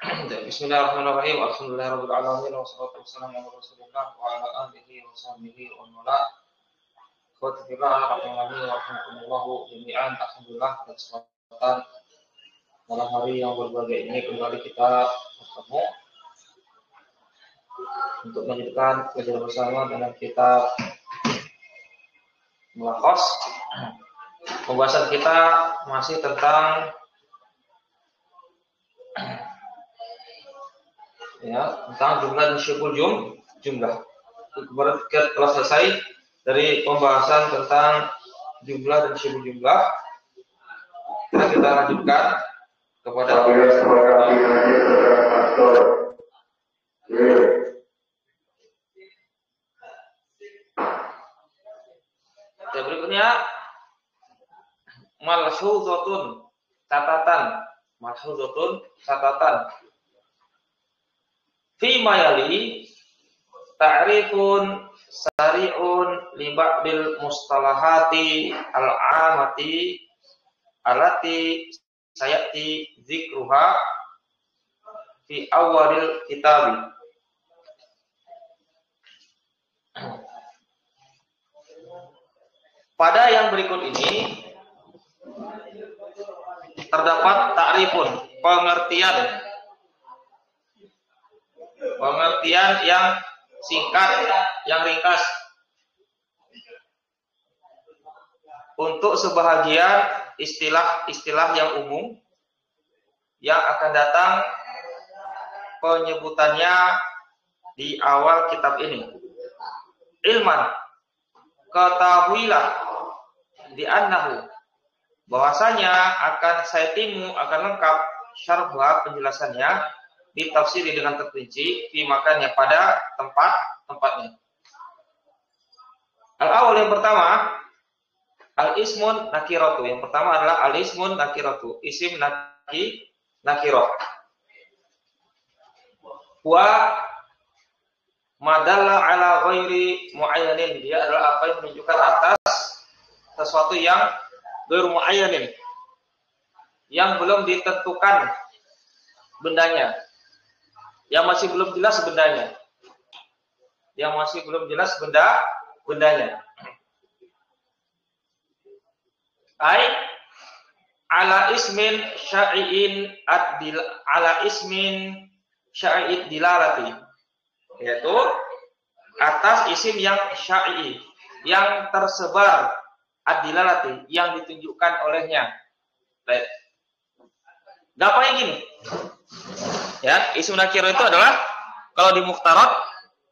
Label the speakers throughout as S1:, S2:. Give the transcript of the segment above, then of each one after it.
S1: Bismillahirrahmanirrahim. Alhamdulillahirabbil alamin wassalatu wassalamu ala Rasulillah wa ala alihi wa sahbihi wa man wala. Qul rahimahumullah jami'an. Alhamdulillah pada kesempatan malam hari yang berbahagia ini kembali kita bertemu untuk melanjutkan pelajaran bersama dengan kita melakhas. Pembahasan kita masih tentang tentang jumlah dan syibul jumlah. Kemarin kita telah selesai dari pembahasan tentang jumlah dan syibul jumlah. Kita lanjutkan kepada berikutnya malhuzatun catatan fi mayali ta'rifun sari'un li ba'dil mustalahati al-'amati allati sayati dzikruha fi awalil kitab. Pada yang berikut ini terdapat ta'rifun, pengertian yang singkat, yang ringkas untuk sebahagian istilah-istilah yang umum yang akan datang penyebutannya di awal kitab ini. Ilman, ketahuilah di annahu, bahwasanya akan lengkap syarhah penjelasannya ditafsiri dengan terperinci di makannya pada tempatnya. Al-awwal, yang pertama, al-ismun nakiratu. Yang pertama adalah al-ismun nakiratu, isim nakirah. Wa madalla ala ghairi muayyanin, dia adalah apa yang menunjukkan atas sesuatu yang ghairu muayyanin, yang belum ditentukan bendanya, yang masih belum jelas bendanya, bendanya. Ai ala ismin syai'in dilalati, yaitu atas isim yang syai'i, yang tersebar, ad-dilalati, yang ditunjukkan olehnya. Baik. Gampangnya gini. Ya, isim nakirah itu adalah kalau di mukhtarat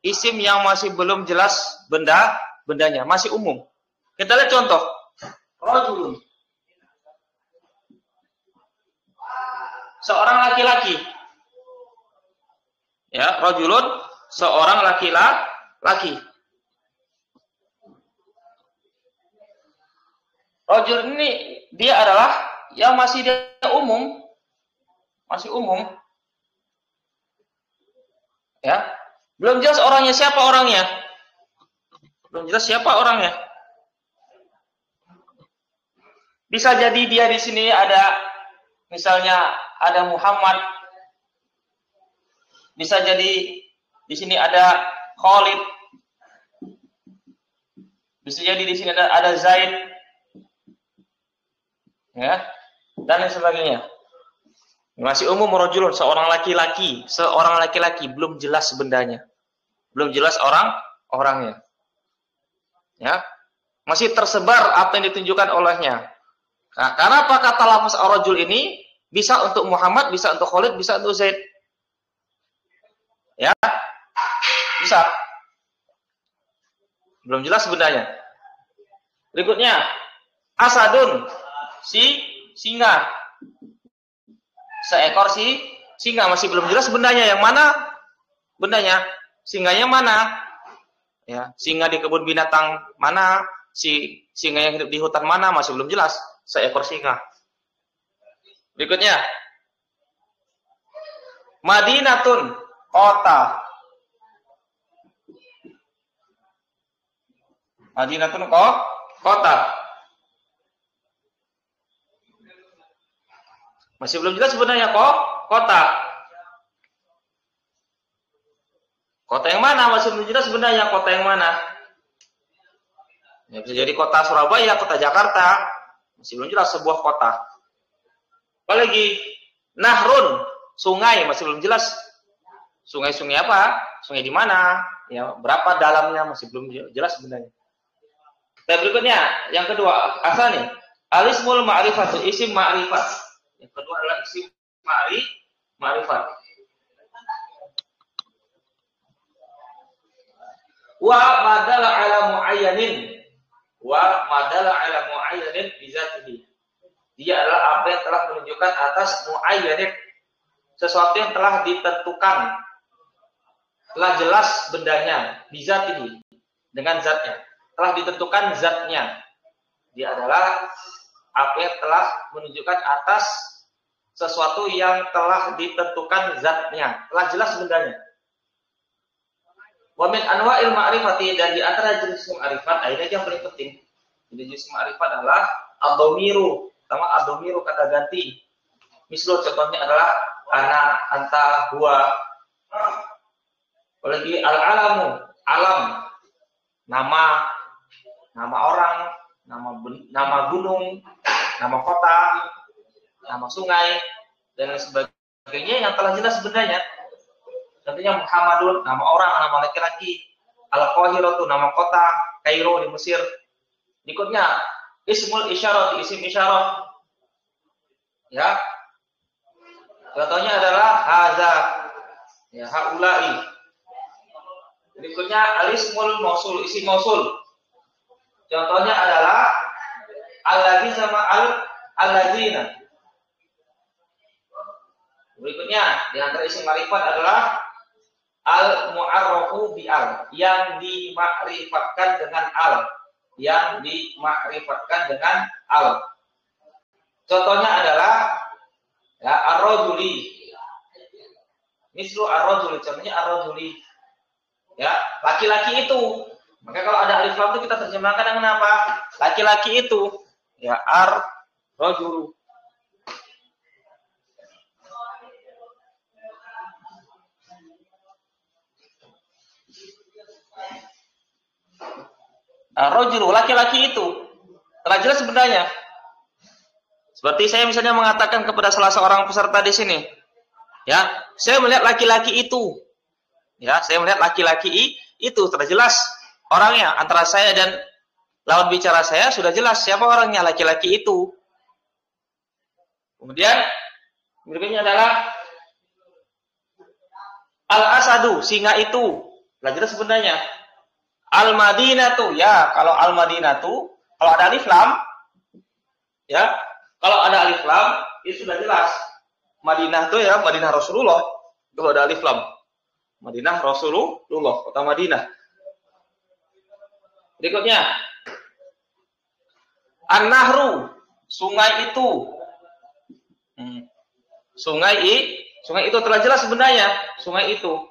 S1: isim yang masih belum jelas bendanya, masih umum. Kita lihat contoh. Rajulun, seorang laki-laki. Ya, rajulun, seorang laki-laki. Rajul ini dia adalah yang masih umum. Ya, belum jelas orangnya, siapa orangnya. Bisa jadi dia di sini ada, misalnya ada Muhammad. Bisa jadi di sini ada Khalid. Bisa jadi di sini ada Zaid. Ya, dan lain sebagainya. Masih umum rajulun, seorang laki-laki, belum jelas bendanya. Belum jelas orangnya. Ya. Masih tersebar apa yang ditunjukkan olehnya. Nah, karena apa kata lafaz ar-rajul ini bisa untuk Muhammad, bisa untuk Khalid, bisa untuk Zaid. Ya. Bisa. Belum jelas bendanya. Berikutnya, asadun, singa. Seekor singa, masih belum jelas bendanya, yang mana bendanya, singanya mana, ya, singa di kebun binatang mana, singa yang hidup di hutan mana, masih belum jelas, seekor singa. Berikutnya, Madinatun, kota. Madinatun, kota. Masih belum jelas sebenarnya kota. Kota yang mana? Masih belum jelas sebenarnya kota yang mana. Ya, bisa jadi kota Surabaya, kota Jakarta. Masih belum jelas sebuah kota. Apalagi Nahrun, sungai, masih belum jelas. Sungai-sungai apa? Sungai di mana? Ya, berapa dalamnya masih belum jelas sebenarnya. Dan berikutnya, yang kedua, asal nih. Alismul ma'rifatu, isim ma'rifat. Yang kedua adalah isim ma'rifat. Wa madala ala muayyanin. Wa madala ala muayyanin bizatihi. Dia adalah apa yang telah menunjukkan atas muayyanin. Sesuatu yang telah ditentukan. Telah jelas bendanya. Bizatihi. Dengan zatnya. Telah ditentukan zatnya. Dia adalah apa yang telah menunjukkan atas sesuatu yang telah ditentukan zatnya. Telah jelas bendanya. Wa min anwa'il ma'rifati, dan di antara jenis ma'rifat, ini yang paling penting. Jadi jenis ma'rifat adalah ad-dhamiru, sama ad-dhamiru kata ganti. Misal contohnya adalah ana, anta, huwa. Apalagi al-alamu, alam, nama orang, nama gunung, nama kota, nama sungai, dan lain sebagainya yang telah jelas sebenarnya. Contohnya Muhammadun, nama orang, nama laki-laki. Al-Qahiratu, nama kota, Kairo di Mesir. Berikutnya, Ismul Isyarat, isim isyarat. Ya. Contohnya adalah haza, ya, haulai. Berikutnya, Al-Ismul Mausul, isim Mausul. Contohnya adalah alladzi sama alladzina. Berikutnya, di antara isim ma'rifat adalah al-mu'arrafu bi'al, yang dimakrifatkan dengan al. Yang dimakrifatkan dengan al. Contohnya adalah ya, ar-rajuli. Mislu ar-rajuli, contohnya ar-rajuli. Ya, laki-laki itu. Maka kalau ada alif lam itu kita terjemahkan dengan apa? Laki-laki itu. Ya, ar-rajulu. Rajulu, laki-laki itu. Telah jelas sebenarnya. Seperti saya misalnya mengatakan kepada salah seorang peserta di sini. Ya, saya melihat laki-laki itu. Ya, saya melihat laki-laki itu. Telah jelas orangnya. Antara saya dan lawan bicara saya sudah jelas siapa orangnya, laki-laki itu. Kemudian berikutnya adalah al-asadu, singa itu. Telah jelas sebenarnya. Al-Madinatu, ya, kalau Al-Madinatu, kalau ada alif lam, ya, kalau ada alif lam, itu sudah jelas. Madinah itu ya, Madinah Rasulullah, kalau ada alif lam. Madinah Rasulullah, kota Madinah. Berikutnya, An-Nahru, sungai itu. Sungai itu telah jelas sebenarnya, sungai itu.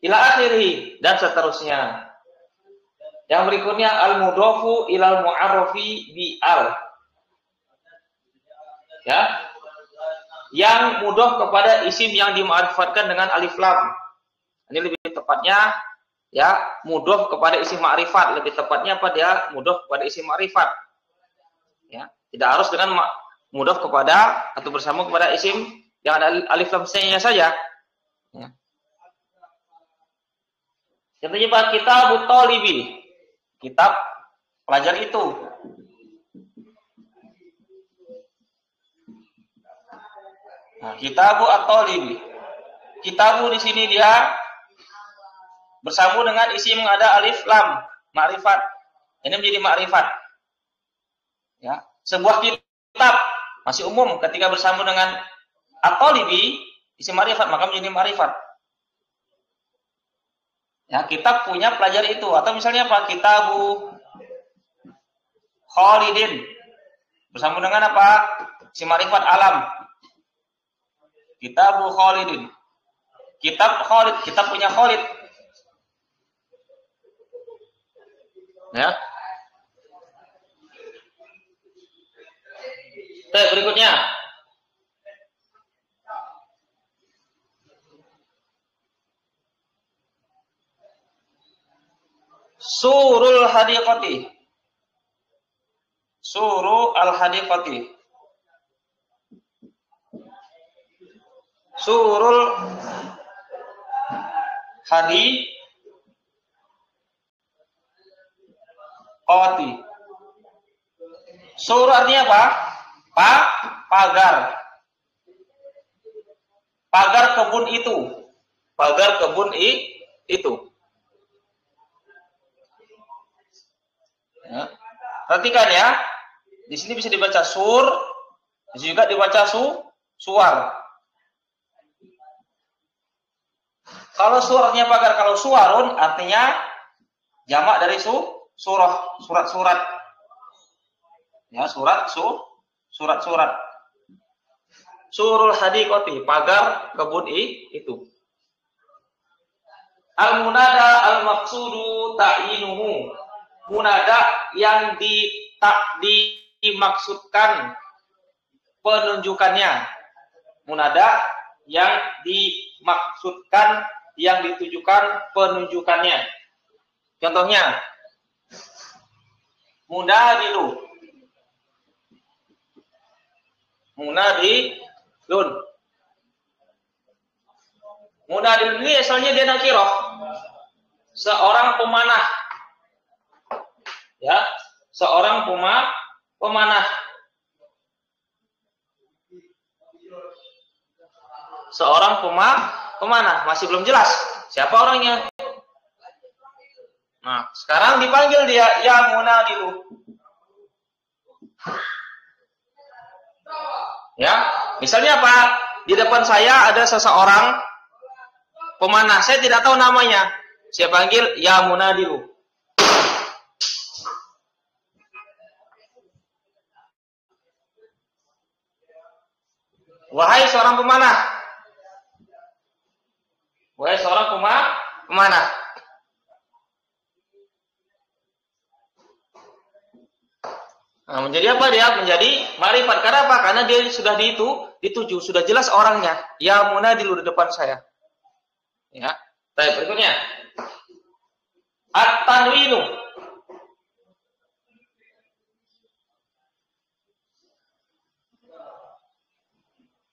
S1: Ila akhirih, dan seterusnya. Yang berikutnya al-mudhafu ilal mu'arrafi bi al. Ya. Yang mudhaf kepada isim yang dima'rifatkan dengan alif lam. Ini lebih tepatnya ya, mudhaf kepada isim ma'rifat, lebih tepatnya apa dia? Mudhaf kepada isim ma'rifat. Ya, tidak harus dengan mudhaf kepada atau bersama kepada isim yang ada alif lam nya saja. Ya. Contohnya Pak, kitab Thalibi, kitab pelajar itu. Nah, kitabu at-Thalibi. Kitabu di sini dia bersambung dengan isim yang ada alif lam, ma'rifat. Ini menjadi ma'rifat. Ya, sebuah kitab masih umum ketika bersambung dengan at-Thalibi, isim ma'rifat, maka menjadi ma'rifat. Ya, kitab punya pelajar itu. Atau misalnya apa? Kitabu Khalidin. Bersambung dengan apa? Si ma'rifat alam. Kitabu Khalidin. Kitab Khalid. Kitab punya Khalid. Ya. Berikutnya. Surul hadiqati. Suru al-hadiqati. Surul hadiqati. Sur artinya apa? Pagar. Pagar kebun itu. Pagar kebun itu. Ya. Perhatikan ya. Di sini bisa dibaca sur, juga dibaca suar. Kalau surahnya pagar, kalau suarun artinya jamak dari surah, surat-surat. Ya, surat-surat. Surul hadiqati, pagar kebun itu. Al-munada al-maqsudu ta'inuhu. Munada yang dimaksudkan penunjukannya. Munada yang dimaksudkan, yang ditujukan penunjukannya. Contohnya, munadilun. Munadilun ini asalnya dia nakirah. Seorang pemanah. Ya, seorang pemanah. Seorang pemanah, masih belum jelas siapa orangnya. Nah, sekarang dipanggil dia, ya munadilu. Ya, misalnya apa? Di depan saya ada seseorang pemanah, saya tidak tahu namanya. Saya panggil ya munadilu. Wahai seorang pemanah. Wahai seorang pemanah. Nah, menjadi apa dia? Menjadi ma'rifat. Karena apa? Karena dia sudah dituju, sudah jelas orangnya. Ya munadilu di depan saya. Ya. Baik, berikutnya. At-tanwinu.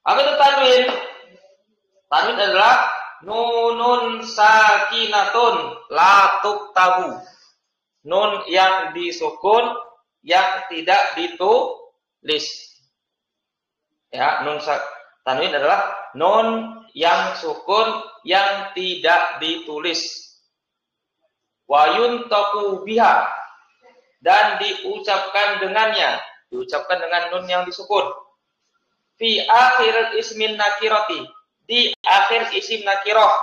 S1: Apa itu tanwin? Tanwin adalah nunun sakinatun la tuktabu. Nun yang disukun yang tidak ditulis. Ya, tanwin adalah nun yang sukun yang tidak ditulis. Wa yuntaqu biha, dan diucapkan dengannya, diucapkan dengan nun yang disukun. Fi akhir ismin nakirati, di akhir isim nakirah.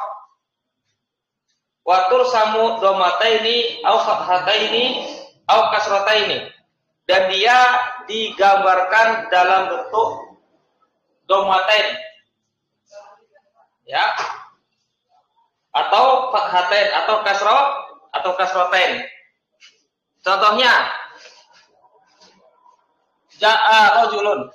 S1: Wa tursamu dhamataini au fathataini au kasrataini, dan dia digambarkan dalam bentuk dhammatain, ya, atau fathatain atau kasratain. Contohnya, ja'a rajulun.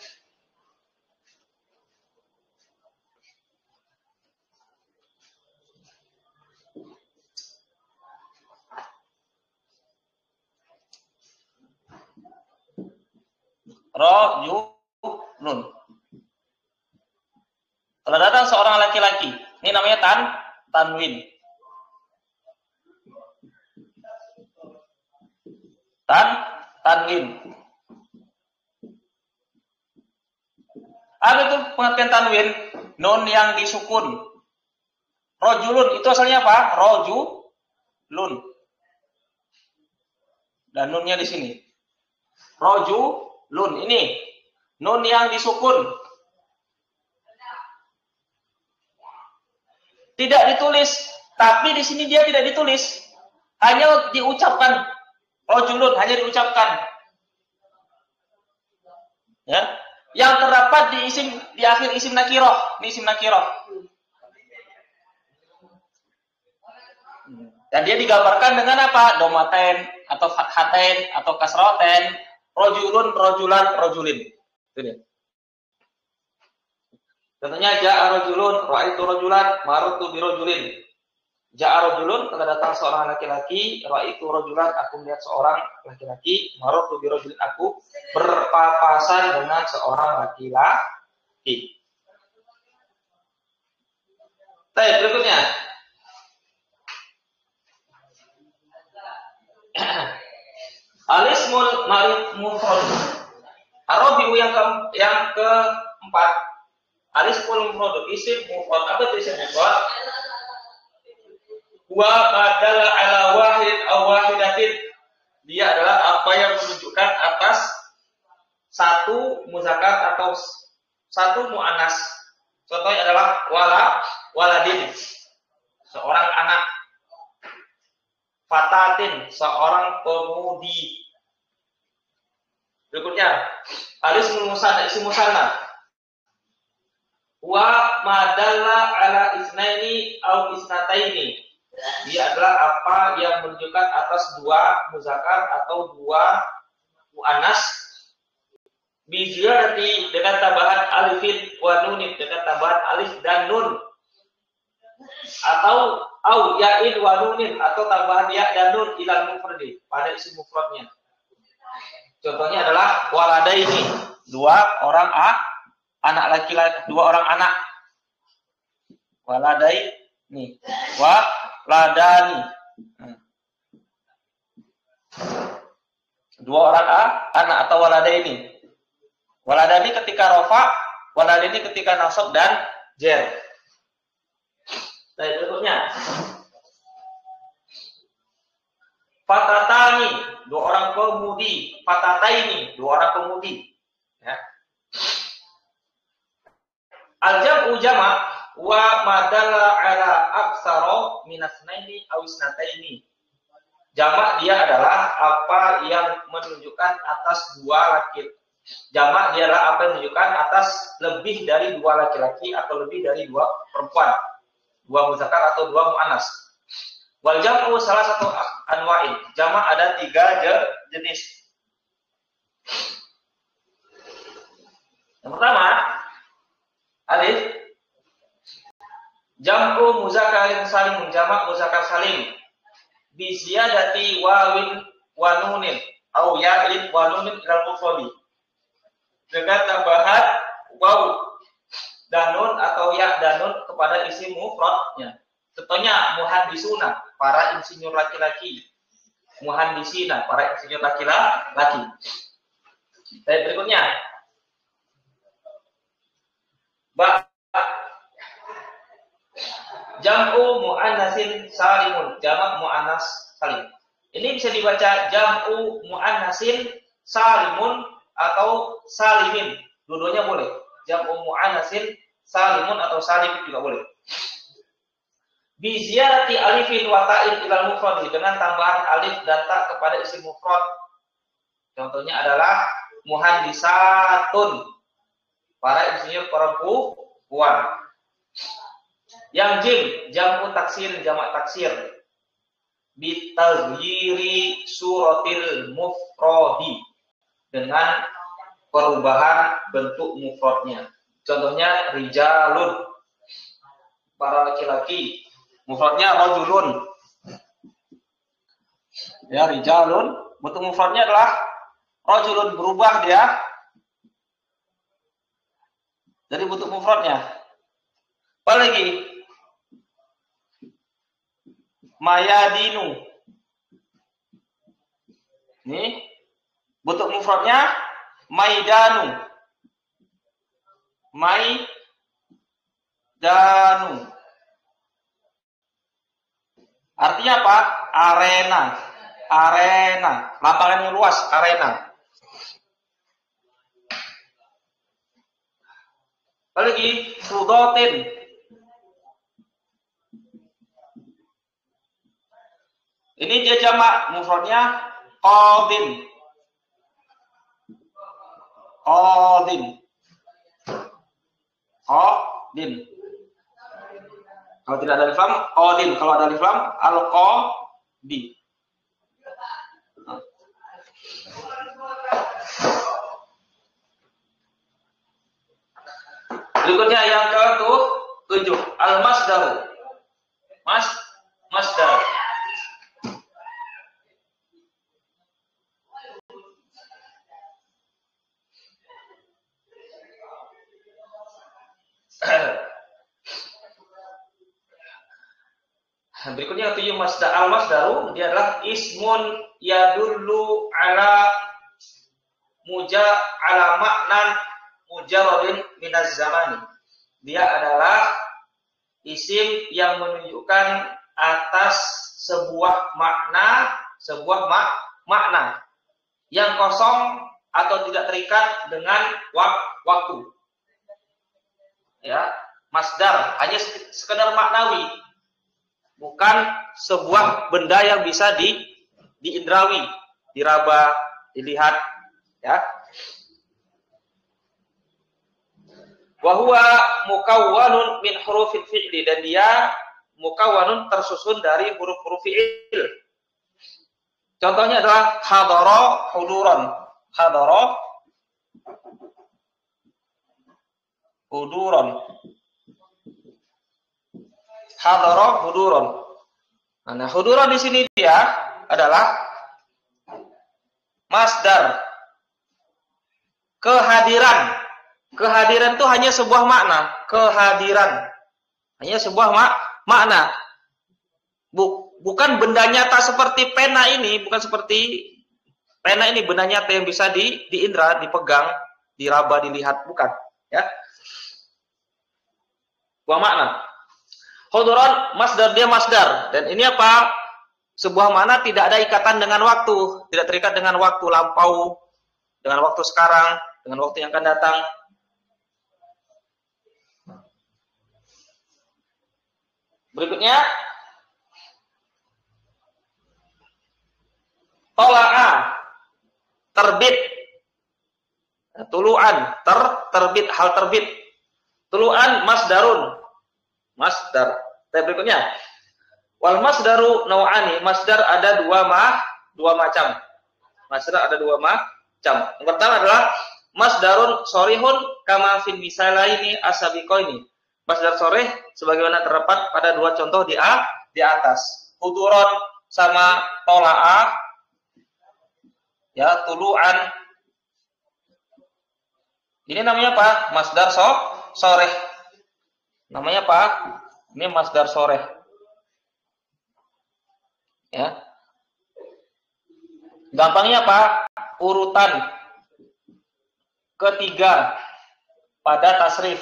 S1: Rajulun. Kalau datang seorang laki-laki, ini namanya tanwin. Tanwin. Apa itu pengertian tanwin? Nun yang disukun. Rajulun itu asalnya apa? Rajulun. Dan nunnya di sini. Rajulun ini nun yang disukun. Tidak ditulis, tapi di sini dia tidak ditulis. Hanya diucapkan. Rajulun hanya diucapkan. Ya. Yang terdapat di akhir isim nakirah. Ini isim nakirah. Dan dia digambarkan dengan apa? Domaten atau fathaten atau kasraten, rajulun, rajulan, rajulin. Itu dia. Contohnya ja'a rajulun, ra'aitu rajulan, marartu bi rajulin. Ja'a rajulun, telah datang seorang laki-laki, ra'aitu rajulan, aku melihat seorang laki-laki, marartu bi rajulin, aku berpapasan dengan seorang laki-laki. Baik, berikutnya. Alismul ma'rif mufrad. Arabiu yang keempat. Alismul mufrad, isim mufrad. Apa itu isim mufrad? Wa badal ala wahid aw wahidatin. Dia adalah apa yang menunjukkan atas satu muzakkar atau satu muannas. Contohnya adalah waladin, seorang anak. Fatatin, seorang pemudi. Berikutnya, alismul musanna, isim musanna. Wa madalla ala isnaini aw isnataini. Dia adalah apa yang menunjukkan atas dua muzakkar atau dua muannas. Biziyadati, dengan tambahan alifin wa nunin, dengan tambahan alif dan nun. Atau au ya'in wa nunin, atau tambahan ya dan nun ilal mufradi, pada isim mufradnya. Contohnya adalah waladaini, dua orang anak laki-laki, dua orang anak. Waladaini, waladani, dua orang anak atau waladaini. Waladani ketika rofa, waladaini ketika nasab dan jer. Baik, berikutnya. Fatatani, dua orang pemudi. Fatataini, dua orang pemudi. Ya. Al-jam'u jama' wa madalla ala aksaro minasnaini aw isnataini. Jamak dia adalah apa yang menunjukkan atas dua laki. Jamak dia adalah apa yang menunjukkan atas lebih dari dua laki-laki atau lebih dari dua perempuan. Dua muzakkar atau dua muannas. Wal jam'u salah satu anwa'in. Jamak ada 3 jenis. Yang pertama, alif, jam'u muzakkarin salim, jamak muzakkar salim. Bi ziyadati wawin wa nunin au ya'in wa nunin ilal mufradi. Dengan tambahan waw dan nun atau ya dan nun kepada isim mufradnya. Contohnya muhandisuna, para insinyur laki-laki. Muhandisina, para insinyur laki-laki. Baik, berikutnya. Jam'u mu'annasin salimun, jamak mu'annas salim. Ini bisa dibaca jam'u mu'annasin salimun atau salimin. Dua-duanya boleh. Jam'u mu'annasin salimun atau salim juga boleh. Bi ziyadati alifin wa ta'in ilal mufrad, dengan tambahan alif dan ta kepada isim mufrad. Contohnya adalah muhandisatun, para insinyur perempuan. Yang jim, jam'u taksir, jamak taksir. Bi taghyiri suratil mufradi, dengan perubahan bentuk mufradnya. Contohnya rijalun, para laki-laki. Mufradnya rajulun. Ya, rijalun, bentuk mufradnya adalah rajulun, berubah dia dari bentuk mufradnya. Apalagi mayadinu. Ini bentuk mufradnya maidanu. Maidanu. Artinya apa? Arena. Arena. Lapangan yang luas, arena. Apalagi fudotin. Ini dia jamak, mufradnya qadin. Qadin. Qadin. Kalau tidak ada alif lam, qadin. Kalau ada alif lam, al-qadi. Berikutnya yang ke-7, al-masdaru. masdar. Berikutnya yang 7 masdar. Al-masdaru dia adalah ismun yadullu ala maknan mujarradin minaz zamani. Dia adalah isim yang menunjukkan atas sebuah makna yang kosong atau tidak terikat dengan waktu. Ya, masdar hanya sekedar maknawi. Bukan sebuah benda yang bisa diindrawi, diraba, dilihat, ya. Wa huwa mukawwanun min hurufil fi'li, dan dia mukawwanun tersusun dari huruf-huruf fi'il. Contohnya adalah hadara huduran. Hadara huduran. Hadara huduran. Nah, huduran di sini dia adalah masdar. Kehadiran. Kehadiran itu hanya sebuah makna. Kehadiran. Hanya sebuah makna. Bukan benda nyata seperti pena ini. Bukan seperti pena ini benda nyata yang bisa diindra, dipegang, diraba, dilihat. Bukan. Ya. Sebuah makna. Huduran, masdar dia masdar. Dan ini apa? Sebuah makna tidak ada ikatan dengan waktu. Tidak terikat dengan waktu lampau. Dengan waktu sekarang. Dengan waktu yang akan datang. Berikutnya. Tola'a. Terbit. Tulu'an. Terbit. Hal terbit. Tulu'an masdarun. Masdar. Berikutnya, wal masdaru nau'ani. Masdar ada dua macam. Masdar ada dua macam. Yang pertama adalah masdarun sorihun kama fil misalaini asabiqaini. Masdar sorih sebagaimana terdapat pada dua contoh di atas. Huduron sama tola'a. Ya, tulu'an. Ini namanya apa? Masdar sorih. Namanya apa? Ini masdar soreh. Ya. Gampangnya apa? Urutan ketiga pada tasrif.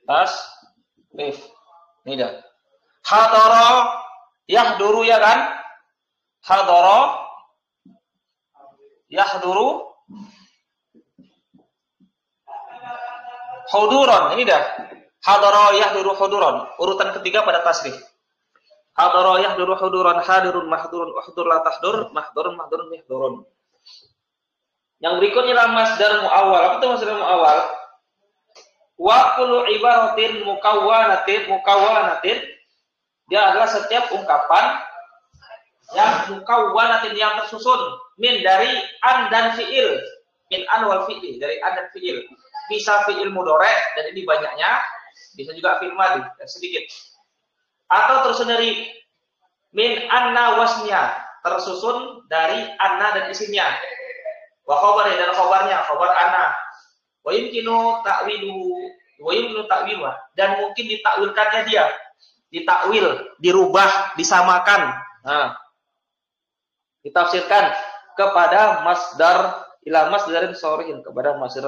S1: Tasrif. Ini dah. Hadara yahduru, ya kan? Hadara yahduru. Huduron, ini dah. Hadara yahduru huduron. Urutan ketiga pada tasrif. Hadara yahduru huduron, hadirun mahdurun, uhdur la tahdur, mahdurun mihdurun. Yang berikutnya adalah masdar muawwal. Apa itu masdar muawwal? Wa kullu ibaratin mukawwanatin. Dia adalah setiap ungkapan yang mukawwanatin, yang tersusun min dari an dan fiil. Min an wal fi'li, dari an dan fiil. Bisa fi'il mudhari, dan ini banyaknya. Bisa juga fi'il madhi, dan sedikit. Atau tersusun dari min anna wasnya, tersusun dari anna dan isimnya. Wa khabari, dan khabarnya, khabar anna. Wa yumkinu ta'wilu, dan mungkin ditakwilkannya dia. Ditakwil, dirubah, disamakan. Nah, ditafsirkan kepada masdar ila masdarin sorihin, kepada masdar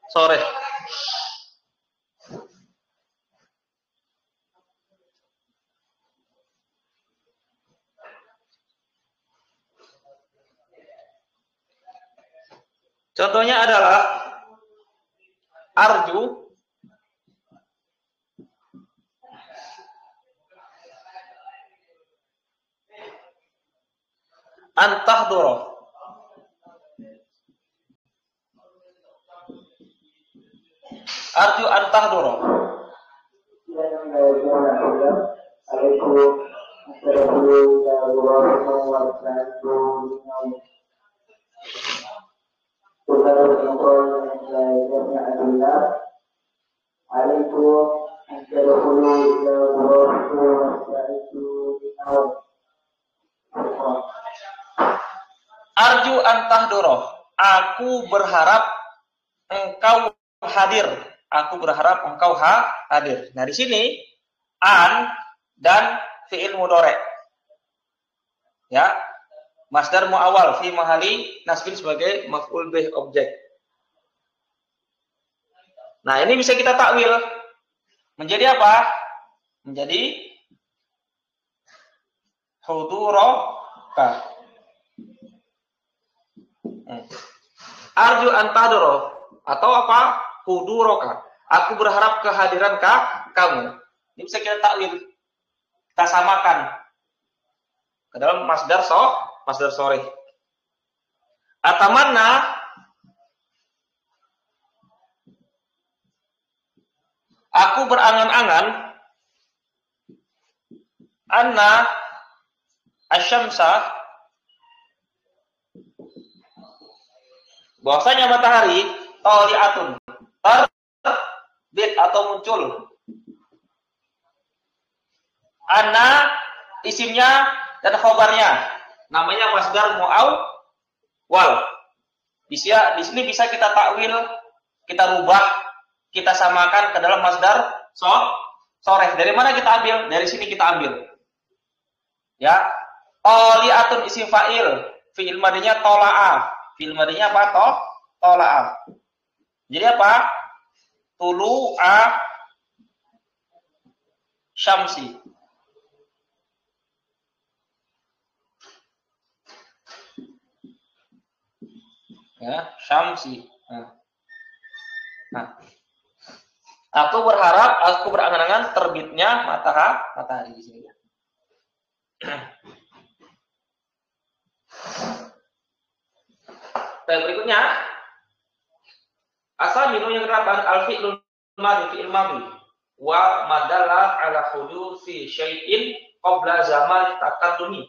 S1: soreh. Contohnya adalah arju, antahdura. Arju antahdura. tahduro. Aku berharap engkau hadir. Aku berharap engkau hadir. Nah, di sini an dan fi'il mudhari. Ya. Masdar muawwal fi mahali nasbin sebagai maf'ul bih objek. Nah, ini bisa kita takwil menjadi apa? Menjadi huduraka. Arju an tahduro atau apa? Huduraka. Aku berharap kehadiran kamu. Ini bisa kita takwil. Kita samakan ke dalam masdar sore. Atamanna, aku berangan-angan anna asyamsa, bahwasanya matahari tali'atun, terbit atau muncul. Anna isimnya dan khobarnya namanya masdar muawwal. Di sini bisa kita takwil, kita rubah, kita samakan ke dalam masdar sore. Dari mana kita ambil? Dari sini kita ambil. Ya, tali'atun isim fa'il, fi'il madinya tola'a. Fi'il madinya apa? Tola'a. Jadi apa? Tulu'a syamsi. Ya, syamsi. Nah, aku berangan-angan terbitnya matahari di sini. Dan berikutnya, asal minum yang terapan al-fi'lul madhi fi'il madhi wa madalla ala hudusi syai'in qabla zaman taqaddumi.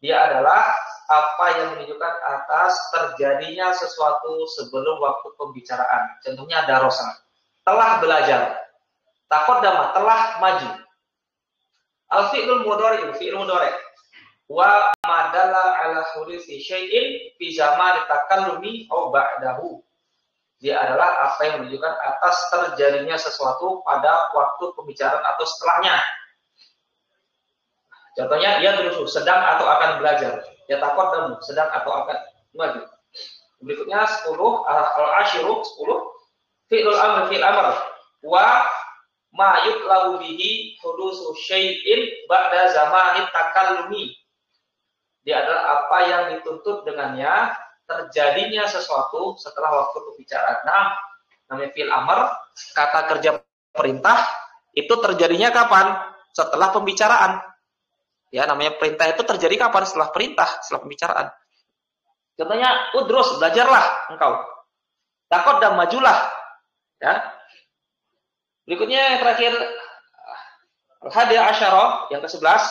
S1: Dia adalah apa yang menunjukkan atas terjadinya sesuatu sebelum waktu pembicaraan. Contohnya darosa, telah belajar. Taqaddama, telah maju. Al-fi'lul mudhari, fi'il mudhari. Wa madalla ala hudusi syai'in fi zaman takallumi aw ba'dahu. Dia adalah apa yang menunjukkan atas terjadinya sesuatu pada waktu pembicaraan atau setelahnya. Contohnya dia terus sedang atau akan belajar. Ya taqaddam, sedang atau akan maju. Berikutnya 10 al-ashiru 10 fi'lul amr fi'il amr wa ma yutlabu bihi hudusu syai'in ba'da zamanit takallumi. Dia adalah apa yang dituntut dengannya terjadinya sesuatu setelah waktu pembicaraan. Nah, namanya fi'il amr, kata kerja perintah itu terjadinya kapan? Setelah pembicaraan. Ya, namanya perintah itu terjadi kapan? Setelah perintah, setelah pembicaraan. Contohnya, udrus, belajarlah engkau. Taqaddam, majulah. Ya. Berikutnya yang terakhir, al-hadi asyara, yang ke-11.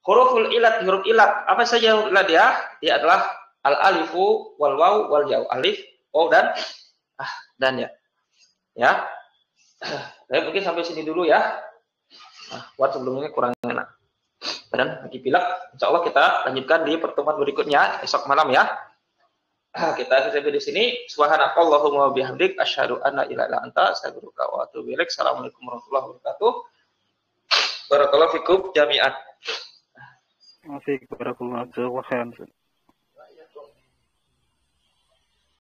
S1: Huruful ilat, huruf ilat. Apa saja huruf ilat dia? Dia adalah al-alifu, wal waw, wal yaw. Alif, waw, dan ya. Ya. Baik, mungkin sampai sini dulu ya. Buat sebelumnya kurang enak. Dan lagi pilek, insya Allah kita lanjutkan di pertemuan berikutnya esok malam ya. Kita sampai di sini. Subhanakallahumma bihamdik asyhadu anna ilaha illa anta astaghfiruka wa atubu ilaik. Assalamualaikum warahmatullahi wabarakatuh. Barakallahu fikum jami'an.
S2: Barakallahu khairan.